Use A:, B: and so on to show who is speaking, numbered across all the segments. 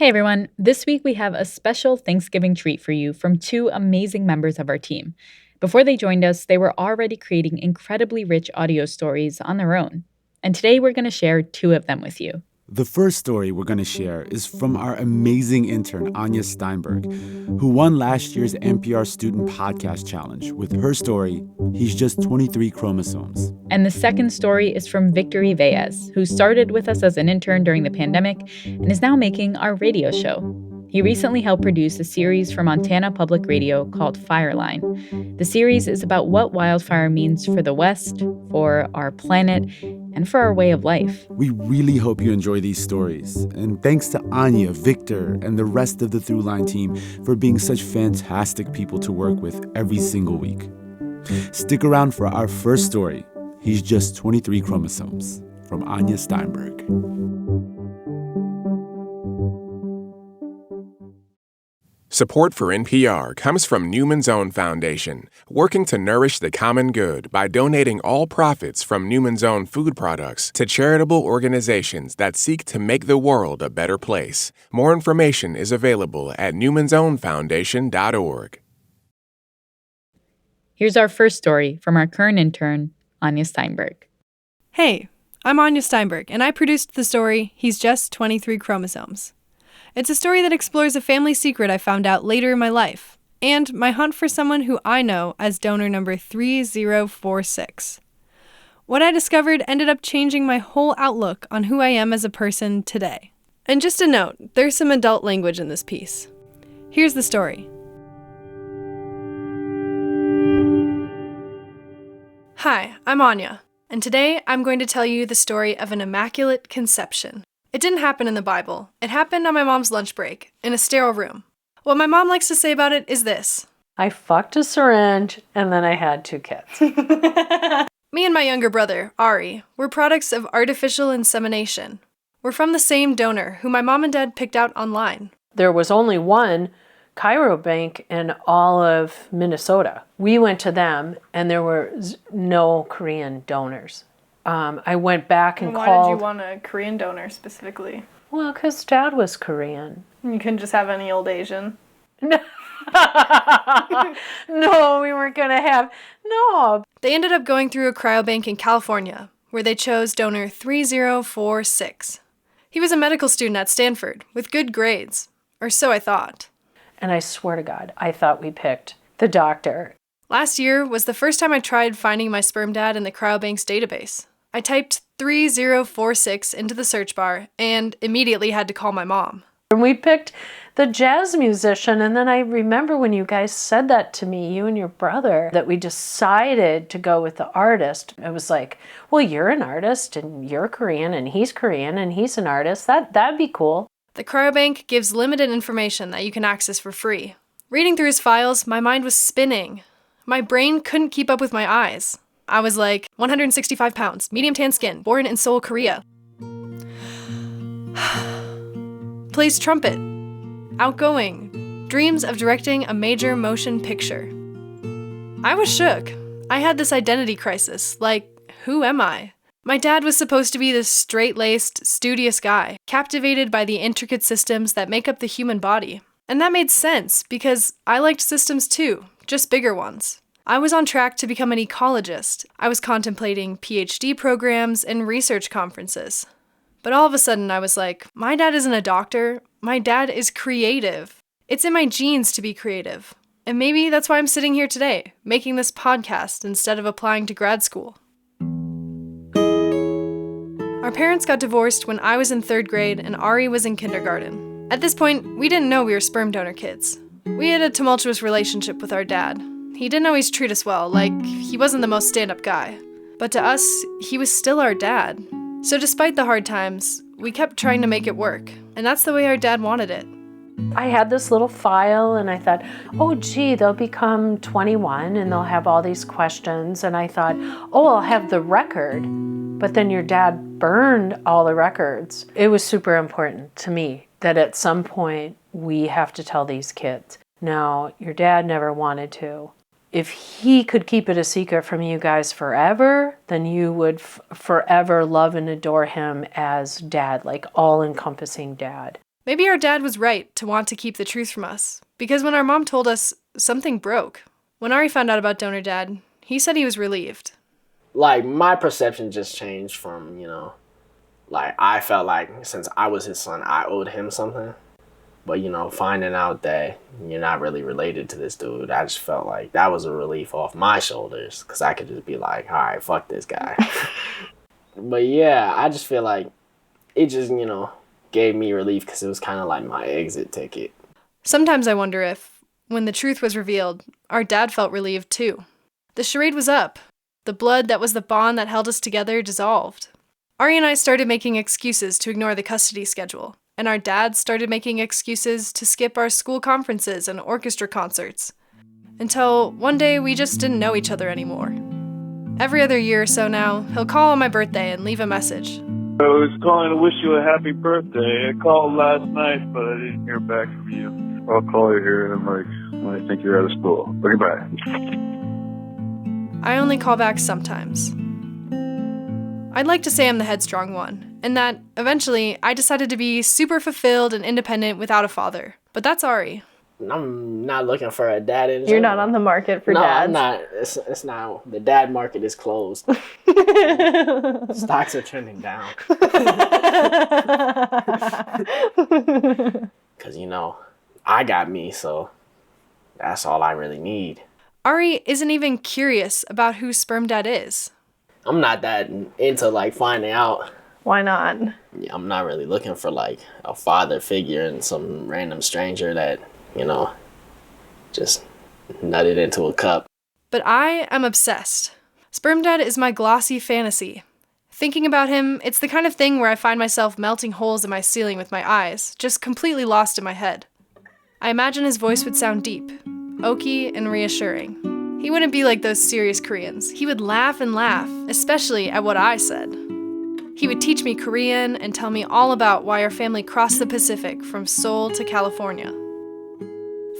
A: Hey everyone, this week we have a special Thanksgiving treat for you from two amazing members of our team. Before they joined us, they were already creating incredibly rich audio stories on their own. And today we're going to share two of them with you.
B: The first story we're going to share is from our amazing intern, Anya Steinberg, who won last year's NPR Student Podcast Challenge with her story, He's Just 23 Chromosomes.
A: And the second story is from Victor Yvellez, who started with us as an intern during the pandemic and is now making our radio show. He recently helped produce a series for Montana Public Radio called Throughline. The series is about what wildfire means for the West, for our planet, and for our way of life.
B: We really hope you enjoy these stories. And thanks to Anya, Victor, and the rest of the Throughline team for being such fantastic people to work with every single week. Stick around for our first story, He's Just 23 Chromosomes, from Anya Steinberg.
C: Support for NPR comes from Newman's Own Foundation, working to nourish the common good by donating all profits from Newman's Own food products to charitable organizations that seek to make the world a better place. More information is available at newmansownfoundation.org.
A: Here's our first story from our current intern, Anya Steinberg.
D: Hey, I'm Anya Steinberg, and I produced the story, He's Just 23 Chromosomes. It's a story that explores a family secret I found out later in my life, and my hunt for someone who I know as donor number 3046. What I discovered ended up changing my whole outlook on who I am as a person today. And just a note, there's some adult language in this piece. Here's the story. Hi, I'm Anya, and today I'm going to tell you the story of an immaculate conception. It didn't happen in the Bible. It happened on my mom's lunch break, in a sterile room. What my mom likes to say about it is this:
E: I fucked a syringe, and then I had 2 kids.
D: Me and my younger brother, Ari, were products of artificial insemination. We're from the same donor, who my mom and dad picked out online.
E: There was only one cryobank in all of Minnesota. We went to them, and there were no Korean donors. I went back and called...
F: Why did you want a Korean donor specifically?
E: Well, because Dad was Korean.
F: You couldn't just have any old Asian?
E: No, we weren't going to have... No.
D: They ended up going through a cryobank in California, where they chose donor 3046. He was a medical student at Stanford, with good grades. Or so I thought.
E: And I swear to God, I thought we picked the doctor.
D: Last year was the first time I tried finding my sperm dad in the cryobank's database. I typed 3046 into the search bar and immediately had to call my mom.
E: And we picked the jazz musician, and then I remember when you guys said that to me, you and your brother, that we decided to go with the artist. It was like, well, you're an artist, and you're Korean, and he's an artist. That'd be cool.
D: The cryobank gives limited information that you can access for free. Reading through his files, my mind was spinning. My brain couldn't keep up with my eyes. I was like, 165 pounds, medium tan skin, born in Seoul, Korea. Plays trumpet. Outgoing. Dreams of directing a major motion picture. I was shook. I had this identity crisis, like, who am I? My dad was supposed to be this straight-laced, studious guy, captivated by the intricate systems that make up the human body. And that made sense, because I liked systems too, just bigger ones. I was on track to become an ecologist. I was contemplating PhD programs and research conferences. But all of a sudden I was like, my dad isn't a doctor, my dad is creative. It's in my genes to be creative. And maybe that's why I'm sitting here today, making this podcast instead of applying to grad school. Our parents got divorced when I was in 3rd grade and Ari was in kindergarten. At this point, we didn't know we were sperm donor kids. We had a tumultuous relationship with our dad. He didn't always treat us well, like he wasn't the most stand-up guy. But to us, he was still our dad. So despite the hard times, we kept trying to make it work. And that's the way our dad wanted it.
E: I had this little file and I thought, oh gee, they'll become 21 and they'll have all these questions. And I thought, oh, I'll have the record. But then your dad burned all the records. It was super important to me that at some point we have to tell these kids. Now, your dad never wanted to. If he could keep it a secret from you guys forever, then you would forever love and adore him as dad, like all-encompassing dad.
D: Maybe our dad was right to want to keep the truth from us, because when our mom told us, something broke. When Ari found out about donor dad, he said he was relieved.
G: Like, my perception just changed from, like, I felt like since I was his son, I owed him something. But, finding out that you're not really related to this dude, I just felt like that was a relief off my shoulders. Because I could just be like, all right, fuck this guy. But yeah, I just feel like it just, gave me relief because it was kind of like my exit ticket.
D: Sometimes I wonder if, when the truth was revealed, our dad felt relieved too. The charade was up. The blood that was the bond that held us together dissolved. Ari and I started making excuses to ignore the custody schedule. And our dads started making excuses to skip our school conferences and orchestra concerts. Until one day we just didn't know each other anymore. Every other year or so now, he'll call on my birthday and leave a message.
H: I was calling to wish you a happy birthday. I called last night, but I didn't hear back from you. I'll call you here in when I think you're out of school. Okay, bye.
D: I only call back sometimes. I'd like to say I'm the headstrong one, and that, eventually, I decided to be super fulfilled and independent without a father. But that's Ari.
G: I'm not looking for a dad in
F: You're not on the market for dads.
G: No, I'm not. It's not. The dad market is closed. Stocks are trending down. Because, I got me, so that's all I really need.
D: Ari isn't even curious about who sperm dad is.
G: I'm not that into, finding out.
F: Why not?
G: Yeah, I'm not really looking for, a father figure and some random stranger that, just nutted into a cup.
D: But I am obsessed. Sperm dad is my glossy fantasy. Thinking about him, it's the kind of thing where I find myself melting holes in my ceiling with my eyes, just completely lost in my head. I imagine his voice would sound deep, oaky, and reassuring. He wouldn't be like those serious Koreans. He would laugh and laugh, especially at what I said. He would teach me Korean and tell me all about why our family crossed the Pacific from Seoul to California.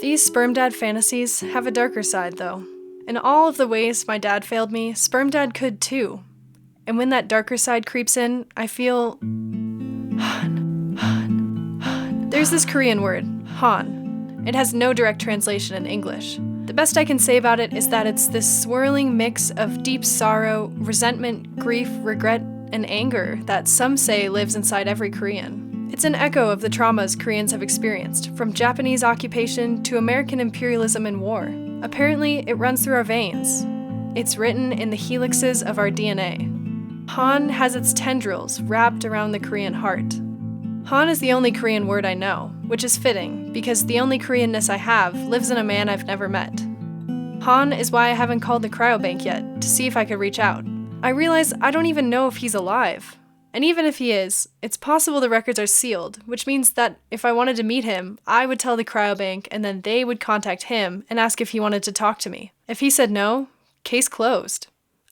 D: These sperm dad fantasies have a darker side, though. In all of the ways my dad failed me, sperm dad could too. And when that darker side creeps in, I feel... Han. There's this Korean word, han. It has no direct translation in English. The best I can say about it is that it's this swirling mix of deep sorrow, resentment, grief, regret, and anger that some say lives inside every Korean. It's an echo of the traumas Koreans have experienced, from Japanese occupation to American imperialism and war. Apparently, it runs through our veins. It's written in the helixes of our DNA. Han has its tendrils wrapped around the Korean heart. Han is the only Korean word I know, which is fitting, because the only Koreanness I have lives in a man I've never met. Han is why I haven't called the cryobank yet, to see if I could reach out. I realize I don't even know if he's alive. And even if he is, it's possible the records are sealed, which means that if I wanted to meet him, I would tell the cryobank and then they would contact him and ask if he wanted to talk to me. If he said no, case closed.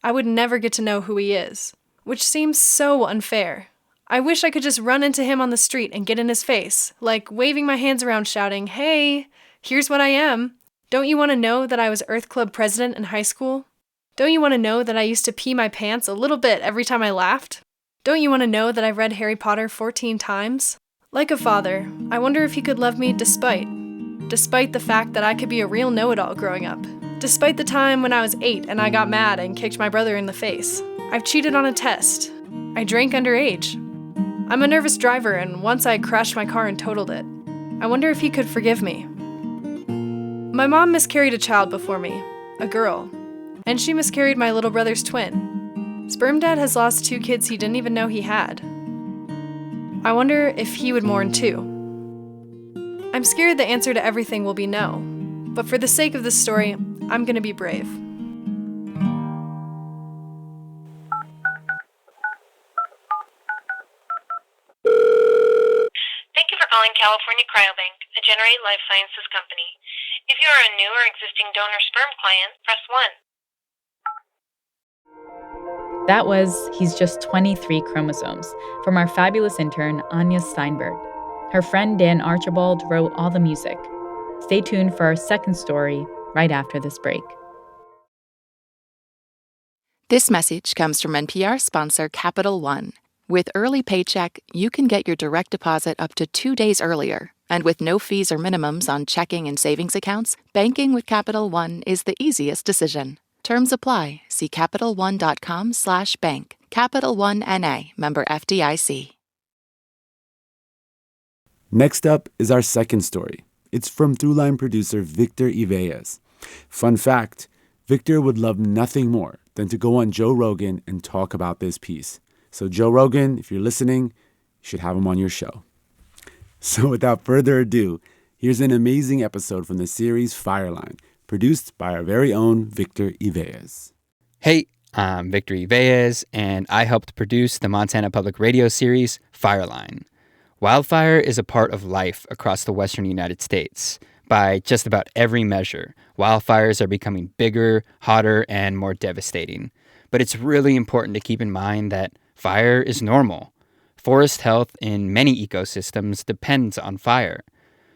D: I would never get to know who he is, which seems so unfair. I wish I could just run into him on the street and get in his face, like waving my hands around shouting, "Hey, here's what I am. Don't you want to know that I was Earth Club president in high school? Don't you want to know that I used to pee my pants a little bit every time I laughed? Don't you want to know that I've read Harry Potter 14 times? Like a father, I wonder if he could love me despite the fact that I could be a real know-it-all growing up. Despite the time when I was 8 and I got mad and kicked my brother in the face. I've cheated on a test. I drank underage. I'm a nervous driver, and once I crashed my car and totaled it. I wonder if he could forgive me. My mom miscarried a child before me, a girl, and she miscarried my little brother's twin. Sperm dad has lost 2 kids he didn't even know he had. I wonder if he would mourn too. I'm scared the answer to everything will be no, but for the sake of this story, I'm gonna be brave.
I: Thank you for calling California Cryobank, a Generate Life Sciences company. If you are a new or existing donor sperm client, press 1.
A: That was He's Just 23 Chromosomes from our fabulous intern, Anya Steinberg. Her friend Dan Archibald wrote all the music. Stay tuned for our second story right after this break.
J: This message comes from NPR sponsor Capital One. With Early Paycheck, you can get your direct deposit up to 2 days earlier. And with no fees or minimums on checking and savings accounts, banking with Capital One is the easiest decision. Terms apply. See CapitalOne.com/bank. Capital One N.A., member FDIC.
B: Next up is our second story. It's from Throughline producer Victor Yvellez. Fun fact, Victor would love nothing more than to go on Joe Rogan and talk about this piece. So Joe Rogan, if you're listening, you should have him on your show. So without further ado, here's an amazing episode from the series Fireline, produced by our very own Victor Yvellez.
K: Hey, I'm Victor Yvellez, and I helped produce the Montana Public Radio series Fireline. Wildfire is a part of life across the western United States. By just about every measure, wildfires are becoming bigger, hotter, and more devastating. But it's really important to keep in mind that fire is normal. Forest health in many ecosystems depends on fire.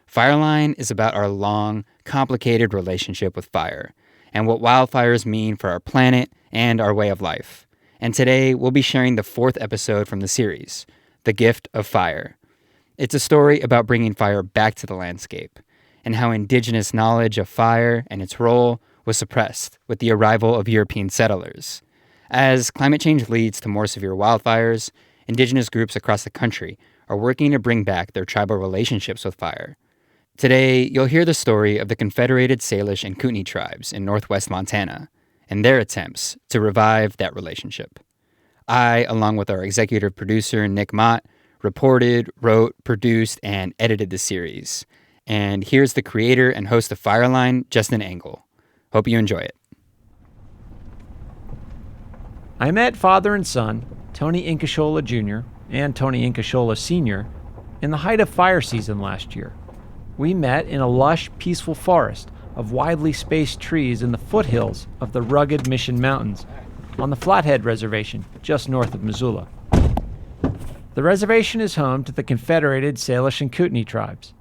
K: Fireline is about our long, complicated relationship with fire and what wildfires mean for our planet and our way of life. And today, we'll be sharing the 4th episode from the series, The Gift of Fire. It's a story about bringing fire back to the landscape and how Indigenous knowledge of fire and its role was suppressed with the arrival of European settlers. As climate change leads to more severe wildfires, Indigenous groups across the country are working to bring back their tribal relationships with fire. Today, you'll hear the story of the Confederated Salish and Kootenai tribes in northwest Montana and their attempts to revive that relationship. I, along with our executive producer, Nick Mott, reported, wrote, produced, and edited the series. And here's the creator and host of Fireline, Justin Engel. Hope you enjoy it.
L: I met father and son, Tony Incashola Jr. and Tony Incashola Sr. in the height of fire season last year. We met in a lush, peaceful forest of widely spaced trees in the foothills of the rugged Mission Mountains on the Flathead Reservation just north of Missoula. The reservation is home to the Confederated Salish and Kootenai tribes.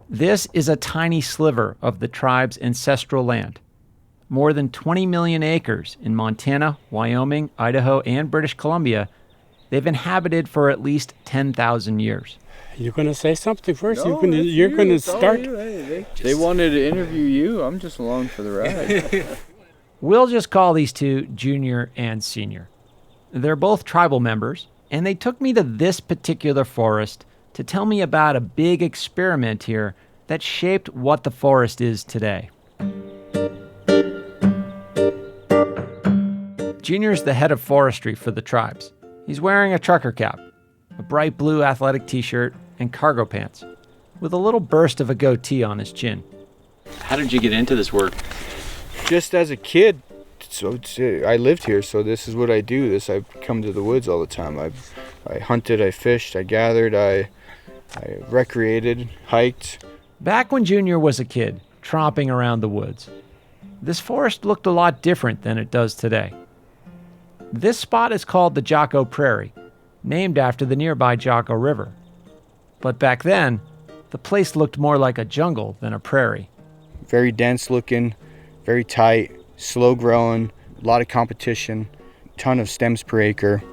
L: This is a tiny sliver of the tribe's ancestral land. More than 20 million acres in Montana, Wyoming, Idaho, and British Columbia, they've inhabited for at least 10,000 years.
M: You're going to say something first?
N: No,
M: you're going to start?
N: They wanted to interview you. I'm just along for the ride.
L: We'll just call these two Junior and Senior. They're both tribal members, and they took me to this particular forest to tell me about a big experiment here that shaped what the forest is today. Junior's the head of forestry for the tribes. He's wearing a trucker cap, a bright blue athletic t-shirt, and cargo pants, with a little burst of a goatee on his chin.
O: How did you get into this work?
N: Just as a kid, I lived here, so this is what I do. I come to the woods all the time. I hunted, I fished, I gathered, I recreated, hiked.
L: Back when Junior was a kid, tromping around the woods, this forest looked a lot different than it does today. This spot is called the Jocko Prairie, named after the nearby Jocko River. But back then, the place looked more like a jungle than a prairie.
N: Very dense looking, very tight, slow growing, a lot of competition, ton of stems per acre.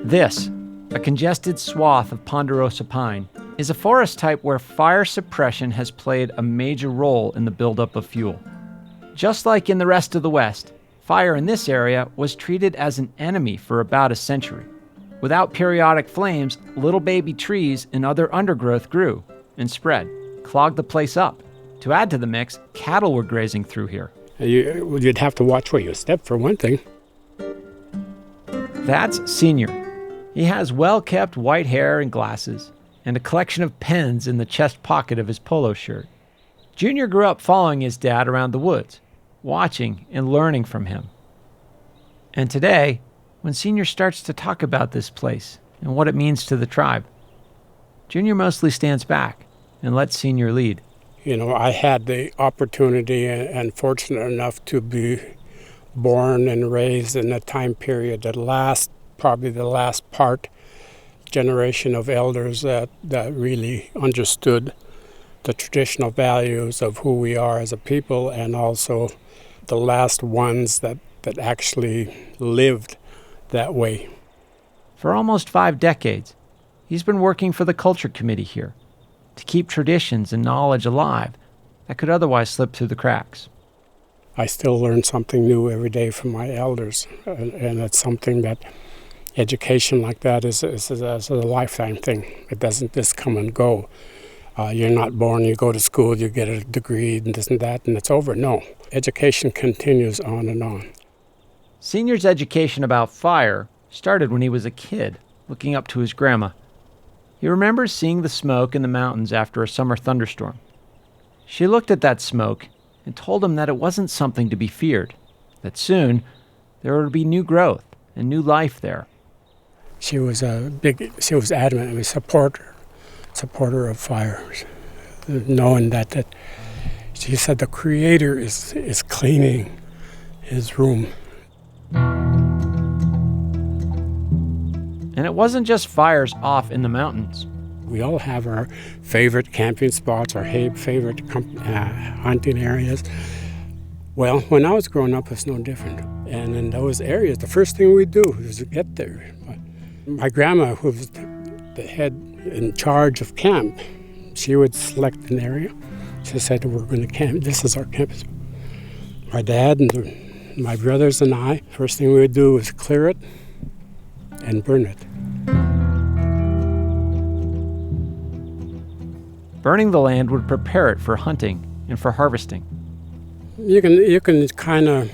L: This, a congested swath of ponderosa pine, is a forest type where fire suppression has played a major role in the buildup of fuel. Just like in the rest of the West, fire in this area was treated as an enemy for about a century. Without periodic flames, little baby trees and other undergrowth grew and spread, clogged the place up. To add to the mix, cattle were grazing through here.
M: You'd have to watch where you step, for one thing.
L: That's Senior. He has well-kept white hair and glasses, and a collection of pens in the chest pocket of his polo shirt. Junior grew up following his dad around the woods, watching and learning from him. And today, when Senior starts to talk about this place and what it means to the tribe, Junior mostly stands back and lets Senior lead.
M: You know, I had the opportunity and fortunate enough to be born and raised in a time period probably the last generation of elders that really understood the traditional values of who we are as a people, and also the last ones that that actually lived that way.
L: For almost 5 decades, he's been working for the Culture Committee here to keep traditions and knowledge alive that could otherwise slip through the cracks.
M: I still learn something new every day from my elders, and it's something that education like that is a lifetime thing. It doesn't just come and go. You're not born, you go to school, you get a degree, and this and that, and it's over. No, education continues on and on.
L: Senior's education about fire started when he was a kid, looking up to his grandma. He remembers seeing the smoke in the mountains after a summer thunderstorm. She looked at that smoke and told him that it wasn't something to be feared, that soon there would be new growth and new life there.
M: She was adamant, a supporter of fires, knowing that she said the Creator is cleaning his room.
L: And it wasn't just fires off in the mountains.
M: We all have our favorite camping spots, our favorite hunting areas. Well, when I was growing up, it's no different. And in those areas, the first thing we do is to get there. My grandma, who was the head in charge of camp, she would select an area. She said, we're going to camp. This is our camp. My dad and my brothers and I, first thing we would do was clear it and burn it.
L: Burning the land would prepare it for hunting and for harvesting.
M: You can kind of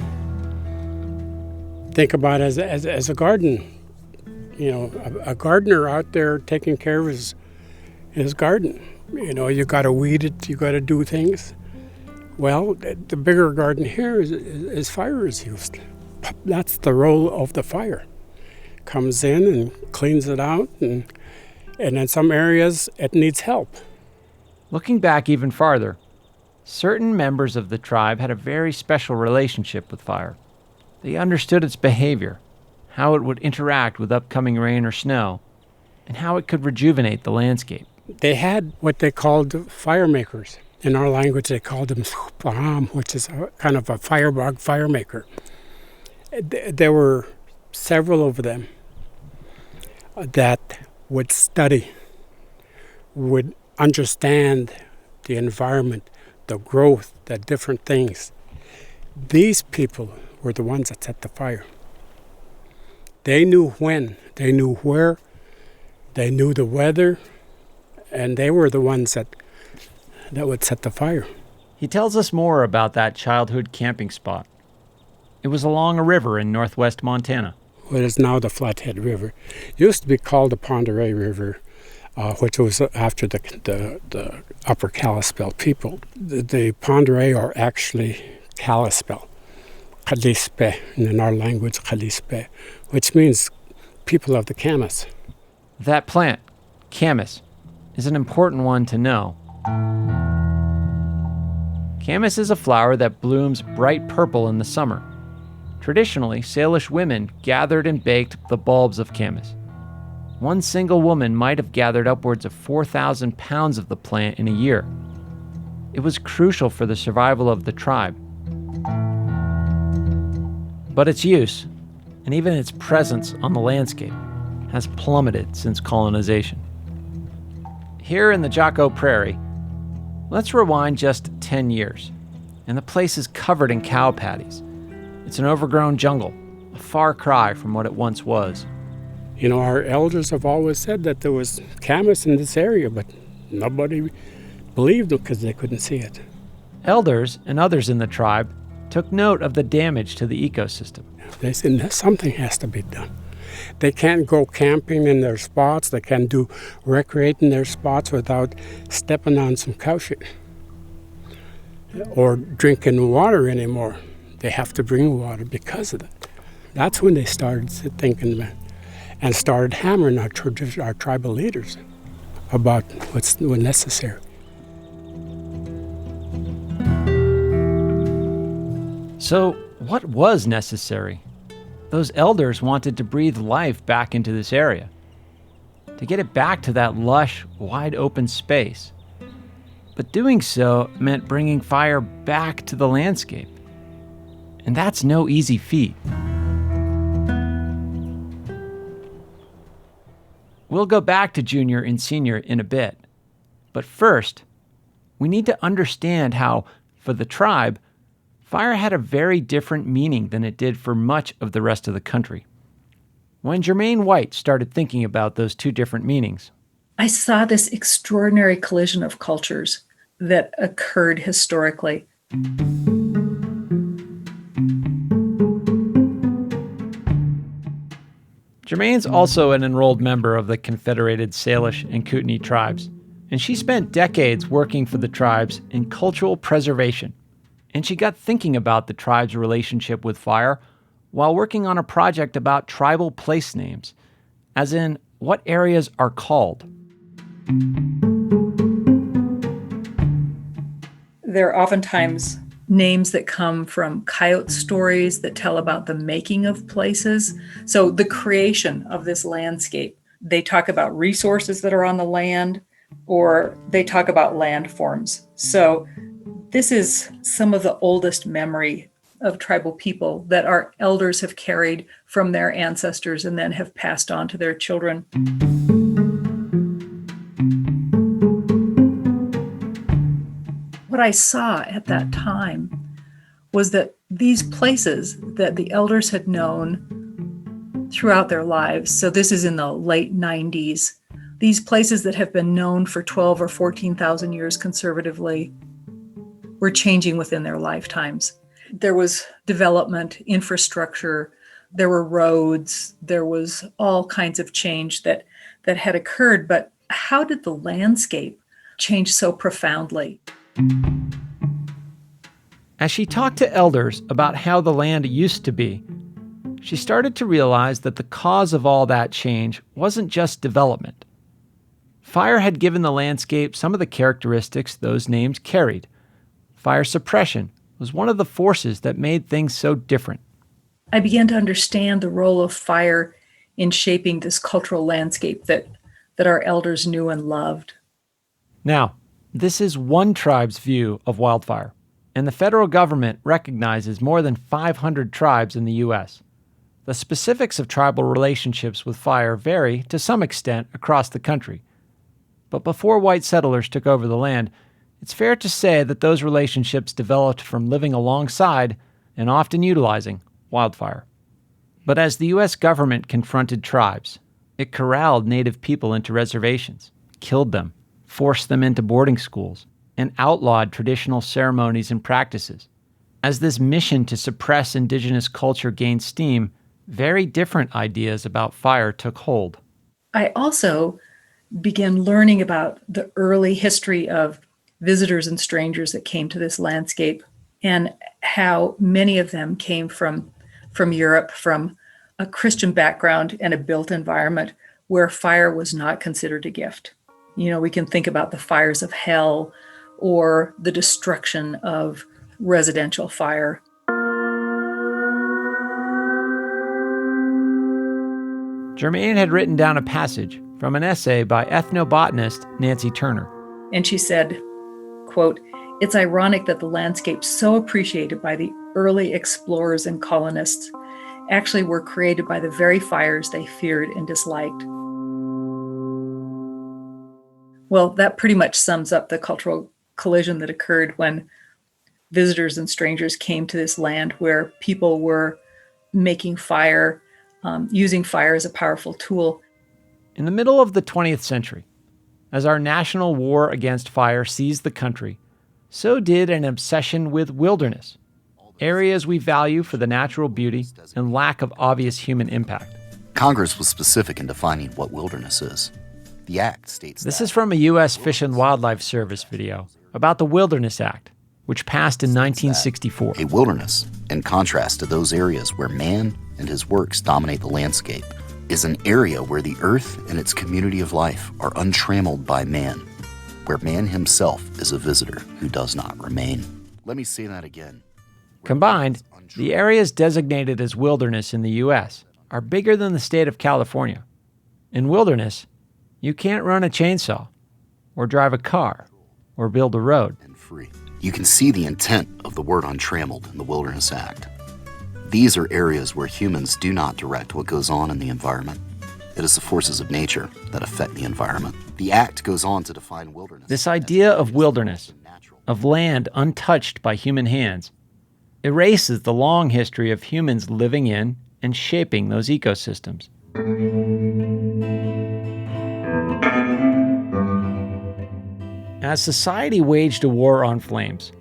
M: think about it as a garden. You know, a gardener out there taking care of his garden. You know, you got to weed it, you got to do things. Well, the bigger garden here is fire is used. That's the role of the fire. Comes in and cleans it out, and in some areas it needs help.
L: Looking back even farther, certain members of the tribe had a very special relationship with fire. They understood its behavior, how it would interact with upcoming rain or snow, and how it could rejuvenate the landscape.
M: They had what they called fire makers. In our language, they called them supaham, which is kind of a firebug fire maker. There were several of them that would study, would understand the environment, the growth, the different things. These people were the ones that set the fire. They knew when, they knew where, they knew the weather, and they were the ones that would set the fire.
L: He tells us more about that childhood camping spot. It was along a river in northwest Montana.
M: What is now the Flathead River. It used to be called the Pend Oreille River, which was after the Upper Kalispel people. The Pend Oreille are actually Kalispel, Kalispe, in our language, Kalispe, which means people of the camas.
L: That plant, camas, is an important one to know. Camas is a flower that blooms bright purple in the summer. Traditionally, Salish women gathered and baked the bulbs of camas. One single woman might have gathered upwards of 4,000 pounds of the plant in a year. It was crucial for the survival of the tribe. But its use, and even its presence on the landscape, has plummeted since colonization. Here in the Jocko Prairie, let's rewind just 10 years, and the place is covered in cow patties. It's an overgrown jungle, a far cry from what it once was.
M: You know, our elders have always said that there was camas in this area, but nobody believed it because they couldn't see it.
L: Elders and others in the tribe took note of the damage to the ecosystem.
M: They said something has to be done. They can't go camping in their spots. They can't do recreate in their spots without stepping on some cow shit or drinking water anymore. They have to bring water because of that. That's when they started thinking and started hammering our tribal leaders about what's necessary.
L: So, what was necessary? Those elders wanted to breathe life back into this area, to get it back to that lush, wide open space. But doing so meant bringing fire back to the landscape. And that's no easy feat. We'll go back to Junior and Senior in a bit. But first, we need to understand how, for the tribe, fire had a very different meaning than it did for much of the rest of the country. When Jermaine White started thinking about those two different meanings,
P: I saw this extraordinary collision of cultures that occurred historically.
L: Jermaine's also an enrolled member of the Confederated Salish and Kootenai tribes, and she spent decades working for the tribes in cultural preservation. And she got thinking about the tribe's relationship with fire while working on a project about tribal place names, as in what areas are called.
P: There are oftentimes names that come from coyote stories that tell about the making of places. So the creation of this landscape. They talk about resources that are on the land, or they talk about landforms. So this is some of the oldest memory of tribal people that our elders have carried from their ancestors and then have passed on to their children. What I saw at that time was that these places that the elders had known throughout their lives, so this is in the late 90s, these places that have been known for 12 or 14,000 years conservatively were changing within their lifetimes. There was development, infrastructure, there were roads, there was all kinds of change that had occurred, but how did the landscape change so profoundly?
L: As she talked to elders about how the land used to be, she started to realize that the cause of all that change wasn't just development. Fire had given the landscape some of the characteristics those names carried. Fire suppression was one of the forces that made things so different.
P: I began to understand the role of fire in shaping this cultural landscape that our elders knew and loved.
L: Now, this is one tribe's view of wildfire, and the federal government recognizes more than 500 tribes in the U.S. The specifics of tribal relationships with fire vary to some extent across the country. But before white settlers took over the land, it's fair to say that those relationships developed from living alongside and often utilizing wildfire. But as the U.S. government confronted tribes, it corralled native people into reservations, killed them, forced them into boarding schools, and outlawed traditional ceremonies and practices. As this mission to suppress indigenous culture gained steam, very different ideas about fire took hold.
P: I also began learning about the early history of visitors and strangers that came to this landscape, and how many of them came from Europe, from a Christian background and a built environment where fire was not considered a gift. You know, we can think about the fires of hell or the destruction of residential fire.
L: Jermaine had written down a passage from an essay by ethnobotanist Nancy Turner.
P: And she said, quote, "It's ironic that the landscapes so appreciated by the early explorers and colonists actually were created by the very fires they feared and disliked." Well, that pretty much sums up the cultural collision that occurred when visitors and strangers came to this land where people were making fire, using fire as a powerful tool.
L: In the middle of the 20th century, as our national war against fire seized the country, so did an obsession with wilderness, areas we value for the natural beauty and lack of obvious human impact.
Q: Congress was specific in defining what wilderness is. The Act states
L: This is from a U.S. Fish and Wildlife Service video about the Wilderness Act, which passed in 1964.
Q: A wilderness, in contrast to those areas where man and his works dominate the landscape, is an area where the earth and its community of life are untrammeled by man, where man himself is a visitor who does not remain. Let me say that again.
L: Combined, the areas designated as wilderness in the U.S. are bigger than the state of California. In wilderness, you can't run a chainsaw, or drive a car, or build a road.
Q: You can see the intent of the word untrammeled in the Wilderness Act. These are areas where humans do not direct what goes on in the environment. It is the forces of nature that affect the environment. The Act goes on to define wilderness.
L: This idea of wilderness, of land untouched by human hands, erases the long history of humans living in and shaping those ecosystems. As society waged a war on flames,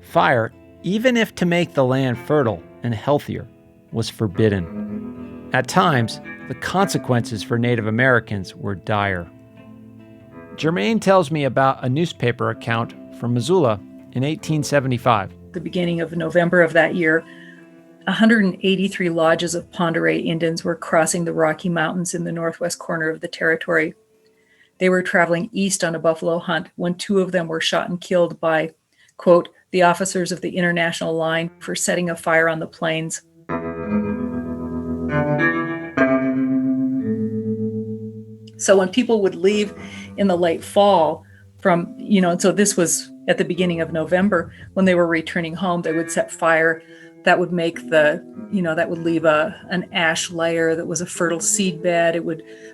L: fire, even if to make the land fertile and healthier, was forbidden. At times, the consequences for Native Americans were dire. Germaine tells me about a newspaper account from Missoula in 1875.
P: The beginning of November of that year, 183 lodges of Pend Oreille Indians were crossing the Rocky Mountains in the northwest corner of the territory. They were traveling east on a buffalo hunt when 2 of them were shot and killed by, quote, the officers of the International Line for setting a fire on the plains. So when people would leave in the late fall from, so this was at the beginning of November, when they were returning home, they would set fire. That would make that would leave an ash layer that was a fertile seed bed.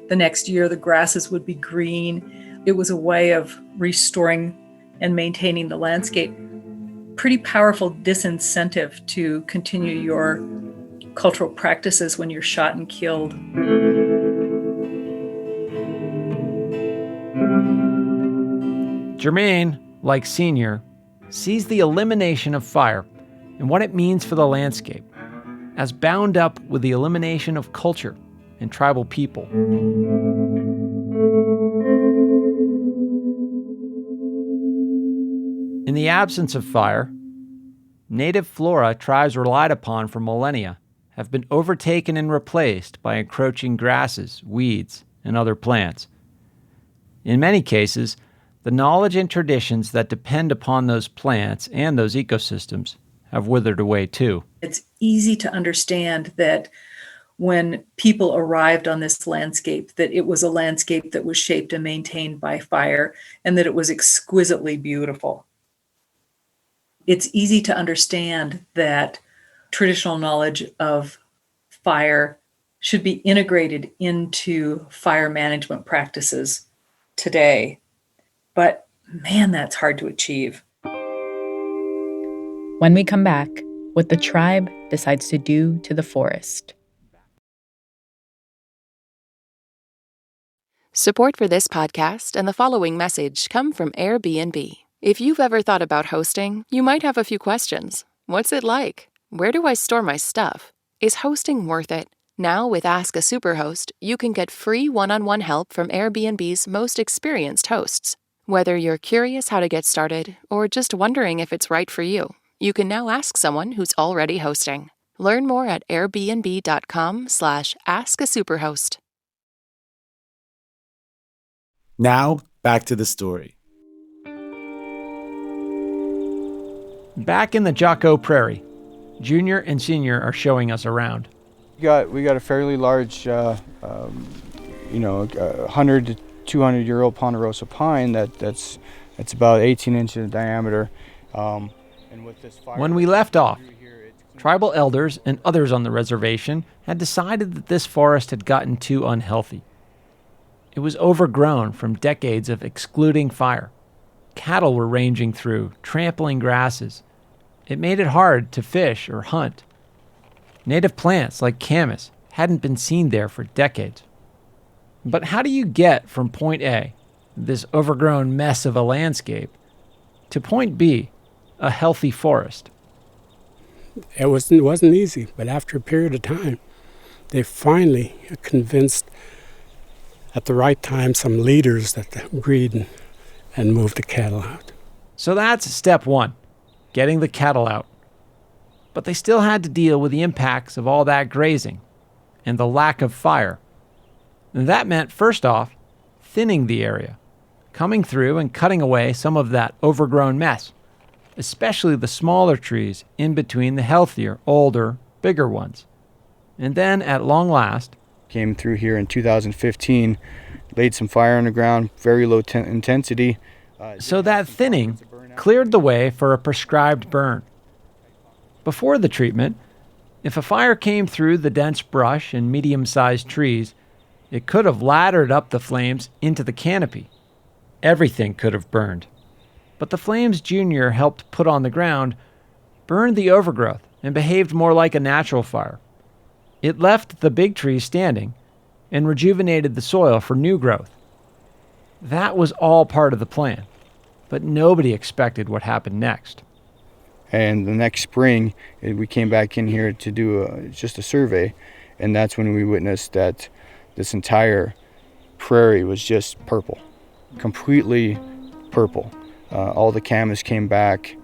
P: The next year, the grasses would be green. It was a way of restoring and maintaining the landscape. Pretty powerful disincentive to continue your cultural practices when you're shot and killed.
L: Germaine, like Senior, sees the elimination of fire and what it means for the landscape as bound up with the elimination of culture and tribal people. In the absence of fire, native flora tribes relied upon for millennia have been overtaken and replaced by encroaching grasses, weeds, and other plants. In many cases, the knowledge and traditions that depend upon those plants and those ecosystems have withered away too.
P: It's easy to understand that when people arrived on this landscape, that it was a landscape that was shaped and maintained by fire, and that it was exquisitely beautiful. It's easy to understand that traditional knowledge of fire should be integrated into fire management practices today. But man, that's hard to achieve.
A: When we come back, what the tribe decides to do to the forest.
J: Support for this podcast and the following message come from Airbnb. If you've ever thought about hosting, you might have a few questions. What's it like? Where do I store my stuff? Is hosting worth it? Now with Ask a Superhost, you can get free one-on-one help from Airbnb's most experienced hosts. Whether you're curious how to get started or just wondering if it's right for you, you can now ask someone who's already hosting. Learn more at airbnb.com/askasuperhost.
B: Now, back to the story.
L: Back in the Jocko Prairie, Junior and Senior are showing us around.
N: We got a fairly large, 100 to 200-year-old ponderosa pine that's about 18 inches in diameter. And with this fire,
L: when we left off, tribal elders and others on the reservation had decided that this forest had gotten too unhealthy. It was overgrown from decades of excluding fire. Cattle were ranging through, trampling grasses. It made it hard to fish or hunt. Native plants like camas hadn't been seen there for decades. But how do you get from point A, this overgrown mess of a landscape, to point B, a healthy forest?
M: It wasn't easy, but after a period of time, they finally convinced at the right time some leaders that agreed and moved the cattle out.
L: So that's step one, getting the cattle out. But they still had to deal with the impacts of all that grazing and the lack of fire. And that meant, first off, thinning the area, coming through and cutting away some of that overgrown mess, especially the smaller trees in between the healthier, older, bigger ones. And then, at long last,
N: came through here in 2015, laid some fire on the ground, very low intensity.
L: So that thinning cleared the way for a prescribed burn. Before the treatment, If a fire came through the dense brush and medium-sized trees, it could have laddered up the flames into the canopy. Everything could have burned. But the flames Junior helped put on the ground burned the overgrowth and behaved more like a natural fire. It left the big trees standing and rejuvenated the soil for new growth. That was all part of the plan, but nobody expected what happened next.
N: And the next spring, we came back in here to do just a survey, and that's when we witnessed that this entire prairie was just purple, completely purple. All the camas came back.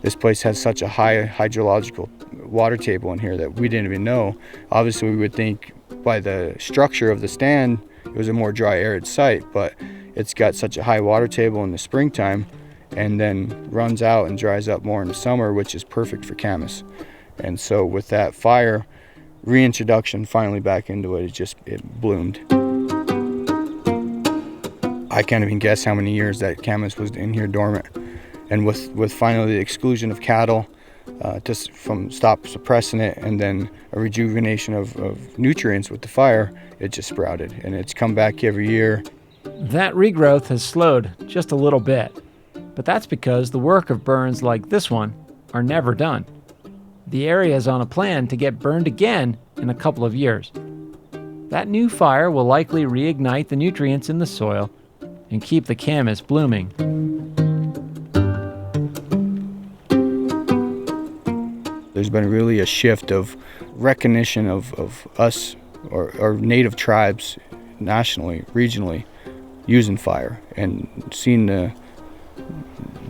N: This place has such a high hydrological water table in here that we didn't even know. Obviously, we would think by the structure of the stand, it was a more dry, arid site, but it's got such a high water table in the springtime and then runs out and dries up more in the summer, which is perfect for camas. And so with that fire reintroduction finally back into it, it bloomed. I can't even guess how many years that camas was in here dormant. And with finally the exclusion of cattle, from stop suppressing it, and then a rejuvenation of nutrients with the fire, it just sprouted, and it's come back every year.
L: That regrowth has slowed just a little bit, but that's because the work of burns like this one are never done. The area is on a plan to get burned again in a couple of years. That new fire will likely reignite the nutrients in the soil and keep the camas blooming.
N: There's been really a shift of recognition of us or native tribes nationally, regionally, using fire and seeing the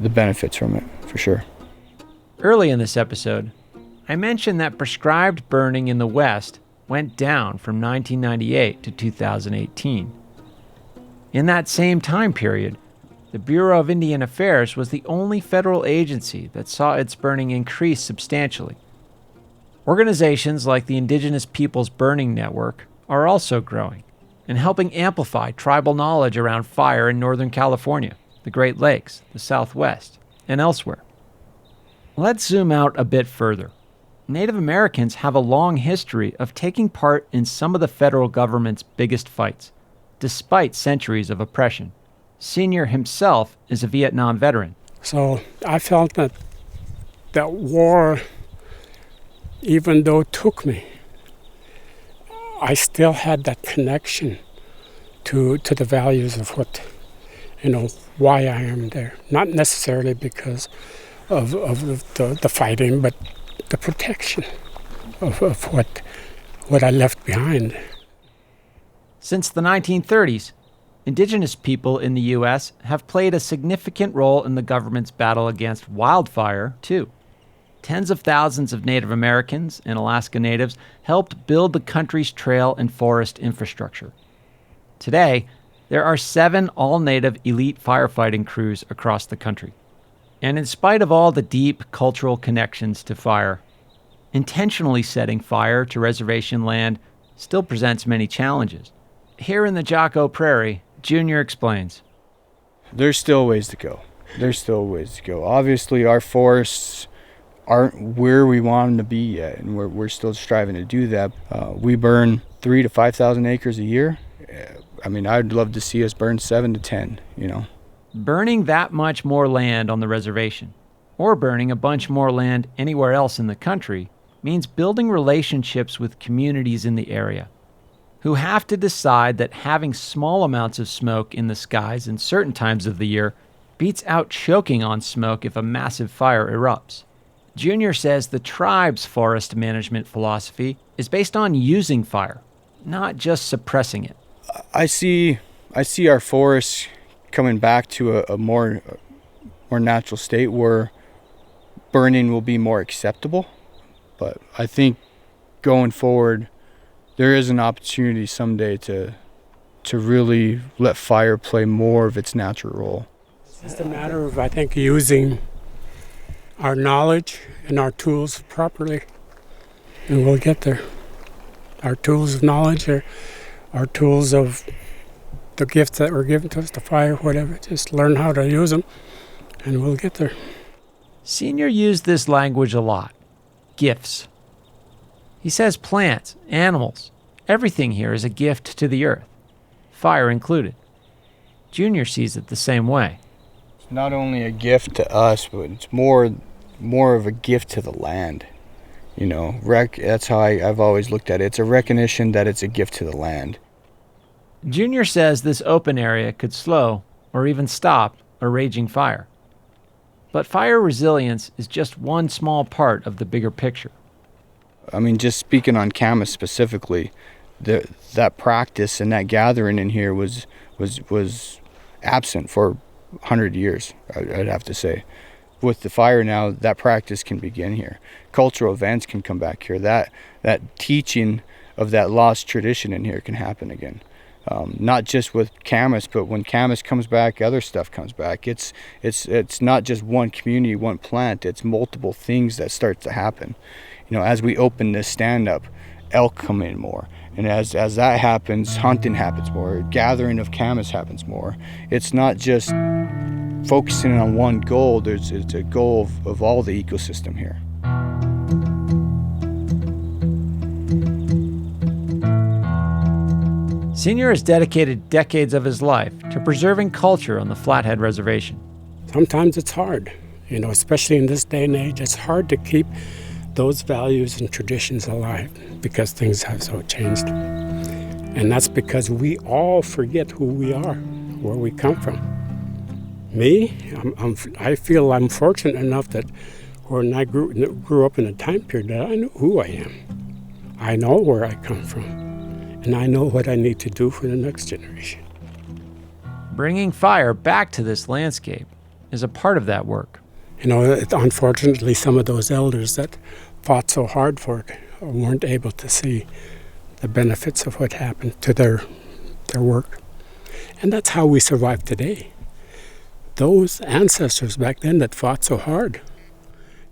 N: benefits from it, for sure.
L: Early in this episode, I mentioned that prescribed burning in the West went down from 1998 to 2018. In that same time period, the Bureau of Indian Affairs was the only federal agency that saw its burning increase substantially. Organizations like the Indigenous Peoples Burning Network are also growing and helping amplify tribal knowledge around fire in Northern California, the Great Lakes, the Southwest, and elsewhere. Let's zoom out a bit further. Native Americans have a long history of taking part in some of the federal government's biggest fights, despite centuries of oppression. Senior himself is a Vietnam veteran.
M: So I felt that war, even though it took me, I still had that connection to the values of what, why I am there. Not necessarily because of the fighting, but the protection of what I left behind.
L: Since the 1930s, Indigenous people in the U.S. have played a significant role in the government's battle against wildfire, too. Tens of thousands of Native Americans and Alaska Natives helped build the country's trail and forest infrastructure. Today, there are 7 all-Native elite firefighting crews across the country. And in spite of all the deep cultural connections to fire, intentionally setting fire to reservation land still presents many challenges. Here in the Jocko Prairie, Junior explains.
N: There's still ways to go. Obviously, our forests aren't where we want them to be yet, and we're still striving to do that. We burn 3,000 to 5,000 acres a year. I'd love to see us burn 7 to 10,
L: Burning that much more land on the reservation, or burning a bunch more land anywhere else in the country, means building relationships with communities in the area, who have to decide that having small amounts of smoke in the skies in certain times of the year beats out choking on smoke if a massive fire erupts. Junior says the tribe's forest management philosophy is based on using fire, not just suppressing it.
N: I see our forests coming back to a more natural state where burning will be more acceptable. But I think going forward, there is an opportunity someday to really let fire play more of its natural role.
M: It's just a matter of, I think, using our knowledge and our tools properly, and we'll get there. Our tools of knowledge are our tools of the gifts that were given to us, the fire, whatever. Just learn how to use them, and we'll get there.
L: Senior used this language a lot. Gifts. He says plants, animals, everything here is a gift to the earth, fire included. Junior sees it the same way.
N: It's not only a gift to us, but it's more of a gift to the land. You know, that's how I've always looked at it. It's a recognition that it's a gift to the land.
L: Junior says this open area could slow or even stop a raging fire. But fire resilience is just one small part of the bigger picture.
N: I mean, just speaking on Camas specifically, that practice and that gathering in here was absent for 100 years, I'd have to say. With the fire now, that practice can begin here. Cultural events can come back here. That teaching of that lost tradition in here can happen again. Not just with Camas, but when Camas comes back, other stuff comes back. It's not just one community, one plant. It's multiple things that start to happen. You know, as we open this stand-up, elk come in more. And as that happens, hunting happens more. Gathering of Camas happens more. It's not just focusing on one goal. It's a goal of all the ecosystem here.
L: Senior has dedicated decades of his life to preserving culture on the Flathead Reservation.
M: Sometimes it's hard, especially in this day and age. It's hard to keep those values and traditions alive because things have so changed. And that's because we all forget who we are, where we come from. Me, I feel I'm fortunate enough that when I grew up in a time period that I know who I am. I know where I come from, and I know what I need to do for the next generation.
L: Bringing fire back to this landscape is a part of that work.
M: Unfortunately, some of those elders that fought so hard for it weren't able to see the benefits of what happened to their work. And that's how we survive today. Those ancestors back then that fought so hard,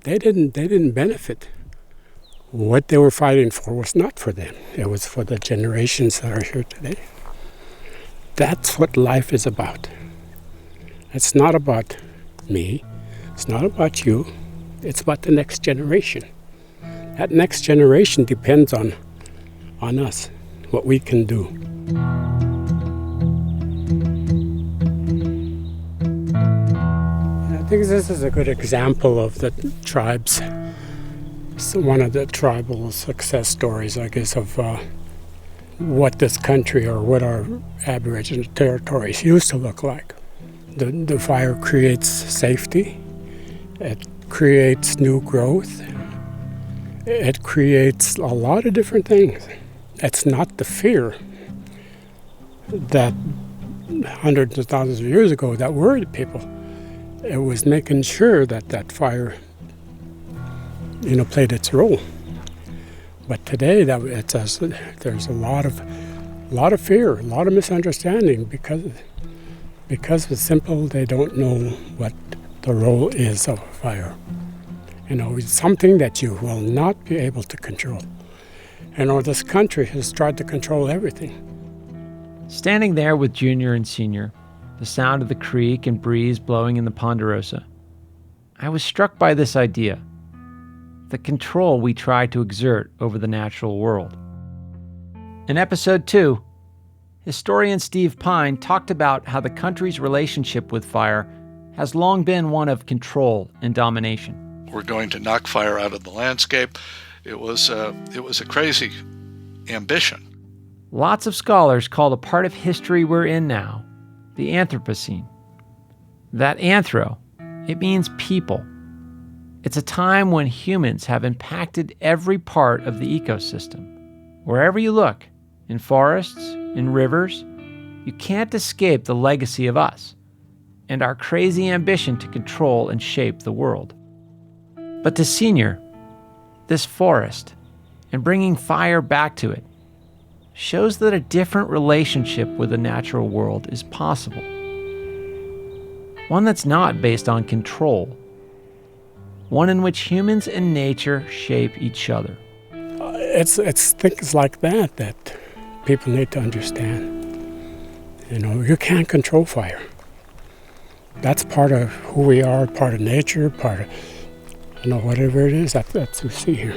M: they didn't benefit. What they were fighting for was not for them. It was for the generations that are here today. That's what life is about. It's not about me. It's not about you. It's about the next generation. That next generation depends on us, what we can do. I think this is a good example of the tribes. It's one of the tribal success stories, I guess, of what this country or what our Aboriginal territories used to look like. The fire creates safety. It creates new growth. It creates a lot of different things. It's not the fear that hundreds of thousands of years ago that worried people. It was making sure that fire, played its role. But today, there's a lot of fear, a lot of misunderstanding because it's simple. They don't know what the role is of fire. It's something that you will not be able to control. This country has tried to control everything.
L: Standing there with Junior and Senior, the sound of the creek and breeze blowing in the ponderosa, I was struck by this idea, the control we try to exert over the natural world. In episode 2, historian Steve Pine talked about how the country's relationship with fire has long been one of control and domination.
R: We're going to knock fire out of the landscape. It was a crazy ambition.
L: Lots of scholars call the part of history we're in now the Anthropocene. That anthro, it means people. It's a time when humans have impacted every part of the ecosystem. Wherever you look, in forests, in rivers, you can't escape the legacy of us and our crazy ambition to control and shape the world. But to Senior, this forest and bringing fire back to it shows that a different relationship with the natural world is possible. One that's not based on control. One in which humans and nature shape each other.
M: It's things like that people need to understand. You can't control fire. That's part of who we are, part of nature, part You know, whatever it is that we see here.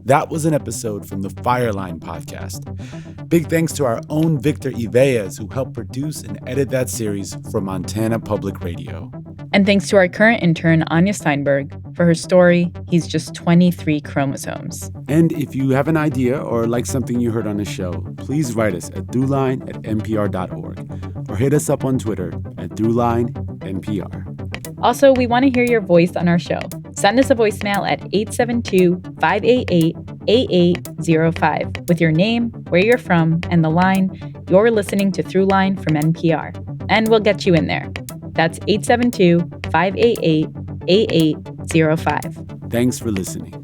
B: That was an episode from the Fireline podcast. Big thanks to our own Victor Yvellez, who helped produce and edit that series for Montana Public Radio.
A: And thanks to our current intern, Anya Steinberg, for her story, He's Just 23 Chromosomes.
B: And if you have an idea or like something you heard on the show, please write us at throughline@npr.org or hit us up on Twitter at throughlinenpr.
A: Also, we want to hear your voice on our show. Send us a voicemail at 872-588-8805 with your name, where you're from, and the line, "You're listening to Throughline from NPR." And we'll get you in there. That's 872-588-8805.
B: Thanks for listening.